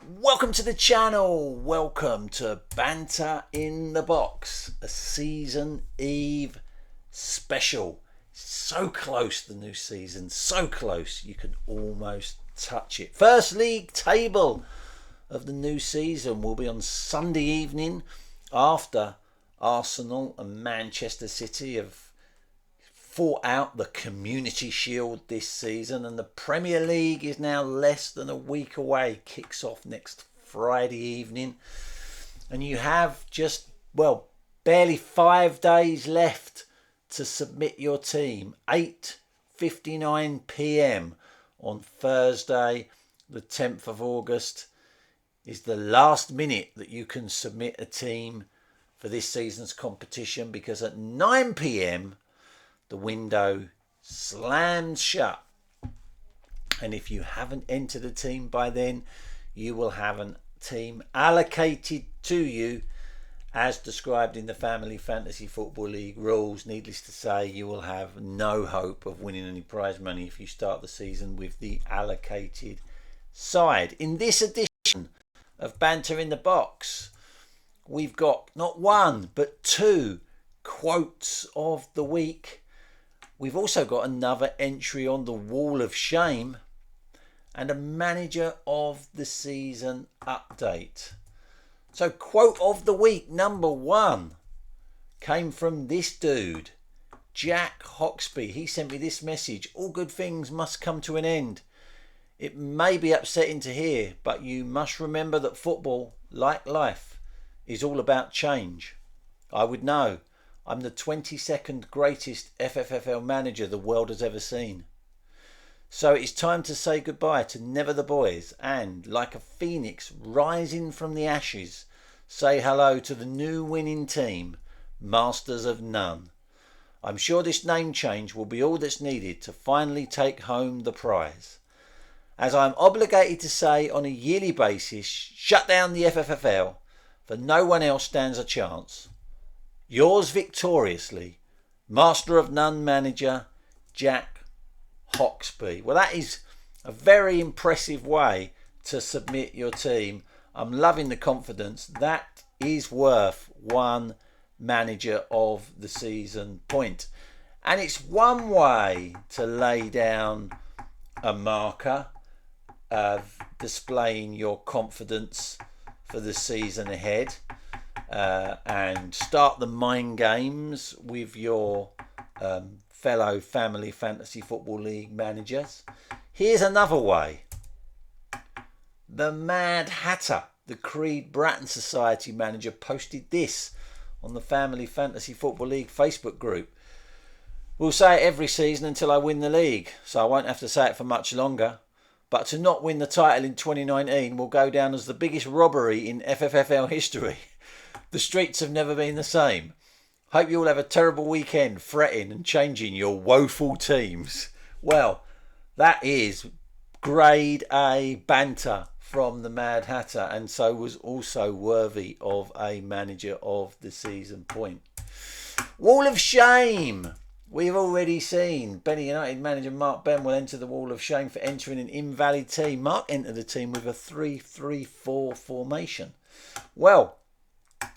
Welcome to the channel. Welcome to Banter in the Box, a season eve special. So close, the new season, so close you can almost touch it. First league table of the new season will be on Sunday evening after Arsenal and Manchester City have fought out the Community Shield this season, and the Premier League is now less than a week away. Kicks off next Friday evening, and you have just, barely 5 days left to submit your team. 8:59 p.m. on Thursday the 10th of August is the last minute that you can submit a team for this season's competition, because at 9 p.m. the window slams shut, and if you haven't entered a team by then, you will have a team allocated to you as described in the Family Fantasy Football League rules. Needless to say, you will have no hope of winning any prize money if you start the season with the allocated side. In this edition of Banter in the Box, we've got not one but two quotes of the week. We've also got another entry on the Wall of Shame and a manager of the season update. So quote of the week number one came from this dude, Jack Hoxby. He sent me this message: all good things must come to an end. It may be upsetting to hear, but you must remember that football, like life, is all about change. I would know. I'm the 22nd greatest FFFL manager the world has ever seen. So it's time to say goodbye to Never the Boys and, like a phoenix rising from the ashes, say hello to the new winning team, Masters of None. I'm sure this name change will be all that's needed to finally take home the prize. As I'm obligated to say on a yearly basis, shut down the FFFL, for no one else stands a chance. Yours victoriously, Master of None manager, Jack Hoxby. Well, that is a very impressive way to submit your team. I'm loving the confidence. That is worth one manager of the season point. And it's one way to lay down a marker of displaying your confidence for the season ahead. And start the mind games with your fellow Family Fantasy Football League managers. Here's another way. The Mad Hatter, the Creed Bratton Society manager, posted this on the Family Fantasy Football League Facebook group. We'll say it every season until I win the league, so I won't have to say it for much longer. But to not win the title in 2019 will go down as the biggest robbery in FFFL history. The streets have never been the same. Hope you all have a terrible weekend fretting and changing your woeful teams. Well, that is grade A banter from the Mad Hatter, and so was also worthy of a manager of the season point. Wall of Shame. We've already seen Benny United manager Mark Ben will enter the Wall of Shame for entering an invalid team. Mark entered the team with a 3-3-4 formation. Well,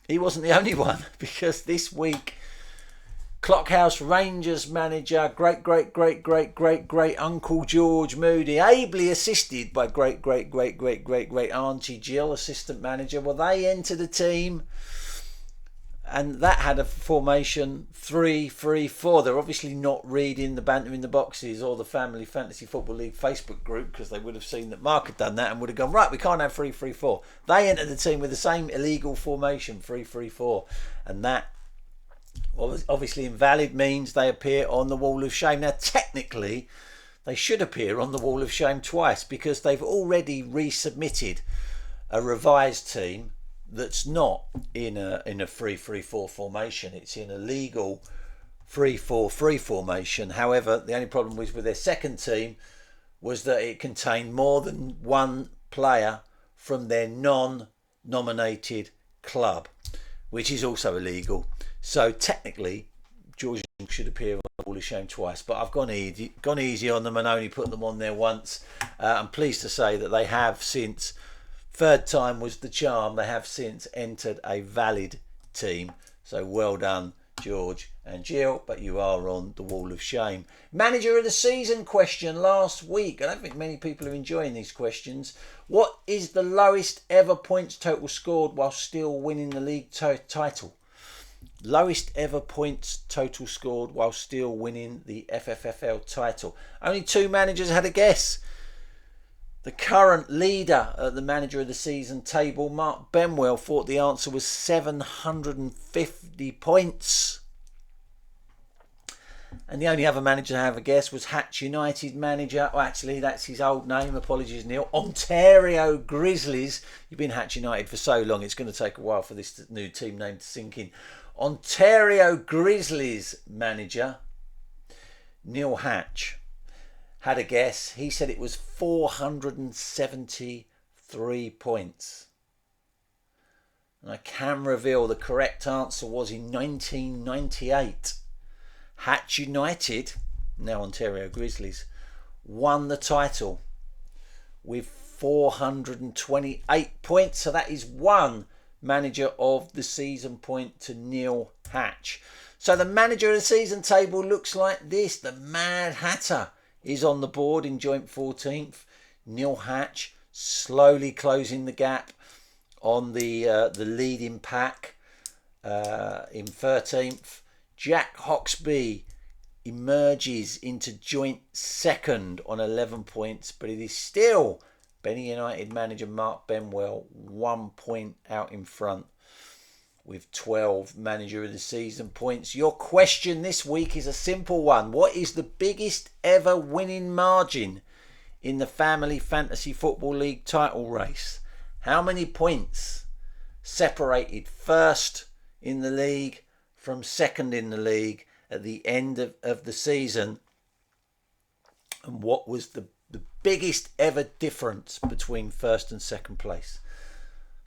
he wasn't the only one, because this week Clockhouse Rangers manager, great Uncle George Moody, ably assisted by great Auntie Jill, assistant manager. Well, they entered a team, and that had a formation 3-3-4. They're obviously not reading the Banter in the Boxes or the Family Fantasy Football League Facebook group, because they would have seen that Mark had done that and would have gone, right, we can't have 3-3-4. They entered the team with the same illegal formation, 3-3-4, and that obviously invalid means they appear on the Wall of Shame. Now, technically, they should appear on the Wall of Shame twice, because they've already resubmitted a revised team that's not in a 3-3-4 formation. It's in a legal 3-4-3 formation. However, the only problem with their second team was that it contained more than one player from their non-nominated club, which is also illegal. So technically, George should appear on the Wall of Shame twice, but I've gone easy on them and only put them on there once. I'm pleased to say that they have since third time was the charm. They have since entered a valid team. So well done, George and Jill, but you are on the wall of shame. Manager of the season question last week. I don't think many people are enjoying these questions. What is the lowest ever points total scored while still winning the league title? Lowest ever points total scored while still winning the FFFL title. Only 2 managers had a guess. The current leader at the manager of the season table, Mark Benwell, thought the answer was 750 points. And the only other manager to have a guess was Hatch United manager. Oh, actually, that's his old name. Apologies, Neil. Ontario Grizzlies. You've been Hatch United for so long, it's going to take a while for this new team name to sink in. Ontario Grizzlies manager, Neil Hatch, had a guess. He said it was 473 points. And I can reveal the correct answer was in 1998. Hatch United, now Ontario Grizzlies, won the title with 428 points. So that is one manager of the season point to Neil Hatch. So the manager of the season table looks like this. The Mad Hatter is on the board in joint 14th. Neil Hatch slowly closing the gap on the leading pack in 13th. Jack Hoxby emerges into joint second on 11 points, but it is still Benny United manager Mark Benwell 1 point out in front with 12 manager of the season points. Your question this week is a simple one. What is the biggest ever winning margin in the Family Fantasy Football League title race? How many points separated first in the league from second in the league at the end of the season? And what was the biggest ever difference between first and second place?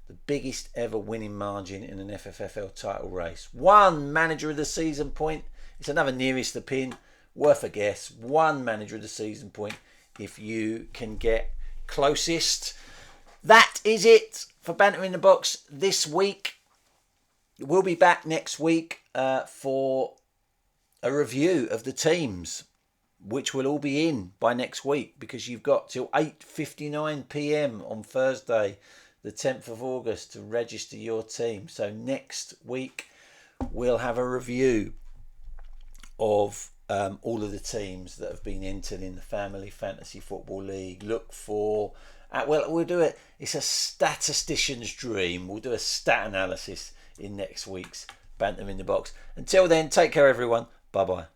The biggest ever winning margin in an FFFL title race. One manager of the season point. It's another nearest the pin. Worth a guess. One manager of the season point if you can get closest. That is it for Banter in the Box this week. We'll be back next week for a review of the teams, which will all be in by next week because you've got till 8:59 p.m. on Thursday, the 10th of August, to register your team. So next week we'll have a review of all of the teams that have been entered in the Family Fantasy Football League. Look for, we'll do it. It's a statistician's dream. We'll do a stat analysis in next week's Banter in the Box. Until then, take care everyone. Bye bye.